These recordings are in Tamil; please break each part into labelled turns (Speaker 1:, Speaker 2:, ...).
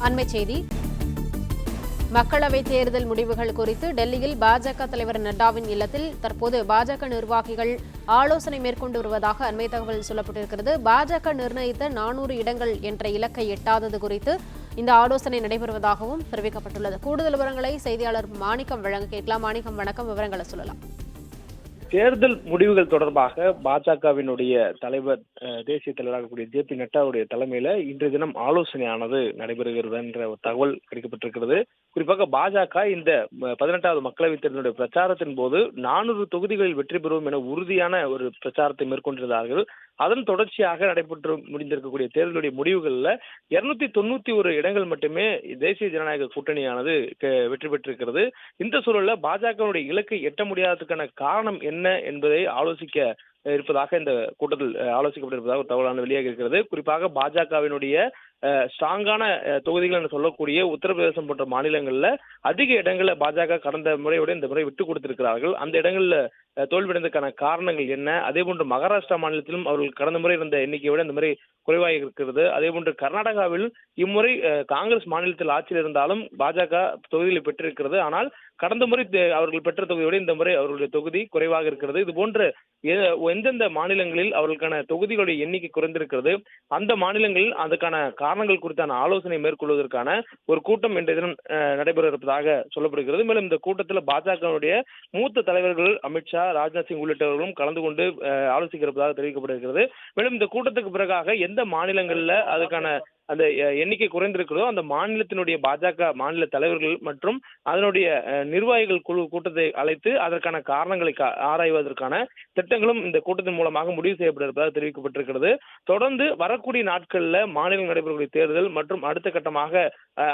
Speaker 1: அண்மைச் செய்தி. மக்களவைத் தேர்தல் முடிவுகள் குறித்து டெல்லியில் பாஜக தலைவர் நட்டாவின் இல்லத்தில் தற்போது பாஜக நிர்வாகிகள் ஆலோசனை மேற்கொண்டு வருவதாக அண்மை தகவல் சொல்லப்பட்டிருக்கிறது. பாஜக நிர்ணயித்த 400 இடங்கள் என்ற இலக்கை எட்டாதது குறித்து இந்த ஆலோசனை நடைபெறுவதாகவும் தெரிவிக்கப்பட்டுள்ளது. கூடுதல் விவரங்களை செய்தியாளர் மாணிக்கம் வழங்க கேட்கலாம். மாணிக்கம், வணக்கம். விவரங்களை சொல்லலாம்.
Speaker 2: தேர்தல் முடிவுகள் தொடர்பாக பாஜகவினுடைய தலைவர், தேசிய தலைவராக கூடிய ஜே பி நட்டாவுடைய தலைமையில இன்றைய தினம் ஆலோசனையானது நடைபெறுகிறது என்ற ஒரு தகவல் கிடைக்கப்பட்டிருக்கிறது. குறிப்பாக பாஜக இந்த 18வது மக்களவைத் தேர்தலுடைய பிரச்சாரத்தின் போது 400 தொகுதிகளில் வெற்றி பெறுவோம் என உறுதியான ஒரு பிரச்சாரத்தை மேற்கொண்டிருந்தார்கள். அதன் தொடர்ச்சியாக நடைபெற்று முடிந்திருக்கக்கூடிய தேர்தலுடைய முடிவுகளில் 291 இடங்கள் மட்டுமே தேசிய ஜனநாயக கூட்டணியானது வெற்றி பெற்றிருக்கிறது. இந்த சூழலில் பாஜகவுடைய இலக்கை எட்ட முடியாததுக்கான காரணம் என்ன என்பதை ஆலோசிக்க இருப்பதாக இந்த கூட்டத்தில் ஆலோசிக்கப்பட்டிருப்பதாக ஒரு தகவலான வெளியாக இருக்கிறது. குறிப்பாக பாஜகவினுடைய ஸ்ட்ராங்கான தொகுதிகள் என்று சொல்லக்கூடிய உத்தரப்பிரதேசம் போன்ற மாநிலங்கள்ல அதிக இடங்களை பாஜக கடந்த முறையோட இந்த முறை விட்டுக் கொடுத்திருக்கிறார்கள். அந்த இடங்கள்ல தோல்வியடைந்ததற்கான காரணங்கள் என்ன? அதே போன்று மகாராஷ்டிரா மாநிலத்திலும் அவர்கள் கடந்த முறை இருந்த எண்ணிக்கையை விட இந்த முறை குறைவாக இருக்கிறது. அதே போன்று கர்நாடகாவில் இம்முறை காங்கிரஸ் மாநிலத்தில் ஆட்சியில் இருந்தாலும் பாஜக தொகுதிகளை பெற்றிருக்கிறது. ஆனால் கடந்த முறை அவர்கள் பெற்ற தொகுதியோடு இந்த முறை அவர்களுடைய தொகுதி குறைவாக இருக்கிறது. இது போன்ற எந்தெந்த மாநிலங்களில் அவர்களுக்கான தொகுதிகளுடைய எண்ணிக்கை குறைந்திருக்கிறது, அந்த மாநிலங்களில் அதுக்கான காரணங்கள் குறித்தான ஆலோசனை மேற்கொள்வதற்கான ஒரு கூட்டம் இன்றைய தினம் நடைபெற இருப்பதாக சொல்லப்படுகிறது. மேலும் இந்த கூட்டத்தில் பாஜகவுடைய மூத்த தலைவர்கள் அமித்ஷா, ராஜ்நாத் சிங் உள்ளிட்டவர்களும் கலந்து கொண்டு ஆலோசிக்க இருப்பதாக தெரிவிக்கப்படுகிறது. மேலும் இந்த கூட்டத்துக்கு பிறகாக எந்த மாநிலங்கள்ல அதுக்கான அந்த எண்ணிக்கை குறைந்திருக்கிறதோ அந்த மாநிலத்தினுடைய பாஜக மாநில தலைவர்கள் மற்றும் அதனுடைய நிர்வாகிகள் குழு கூட்டத்தை அழைத்து அதற்கான காரணங்களை ஆராய்வதற்கான திட்டங்களும் இந்த கூட்டத்தின் மூலமாக முடிவு செய்யப்பட இருப்பதாக தெரிவிக்கப்பட்டிருக்கிறது. தொடர்ந்து வரக்கூடிய நாட்களில் மாநிலம் நடைபெறக்கூடிய தேர்தல் மற்றும் அடுத்த கட்டமாக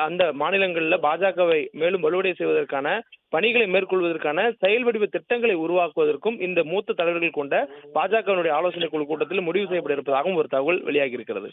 Speaker 2: அந்த மாநிலங்களில் பாஜகவை மேலும் வலுவடை செய்வதற்கான பணிகளை மேற்கொள்வதற்கான செயல் வடிவ திட்டங்களை உருவாக்குவதற்கும் இந்த மூத்த தலைவர்கள் கொண்ட பாஜகவினுடைய ஆலோசனை குழு கூட்டத்தில் முடிவு செய்யப்பட இருப்பதாகவும் ஒரு தகவல் வெளியாகி இருக்கிறது.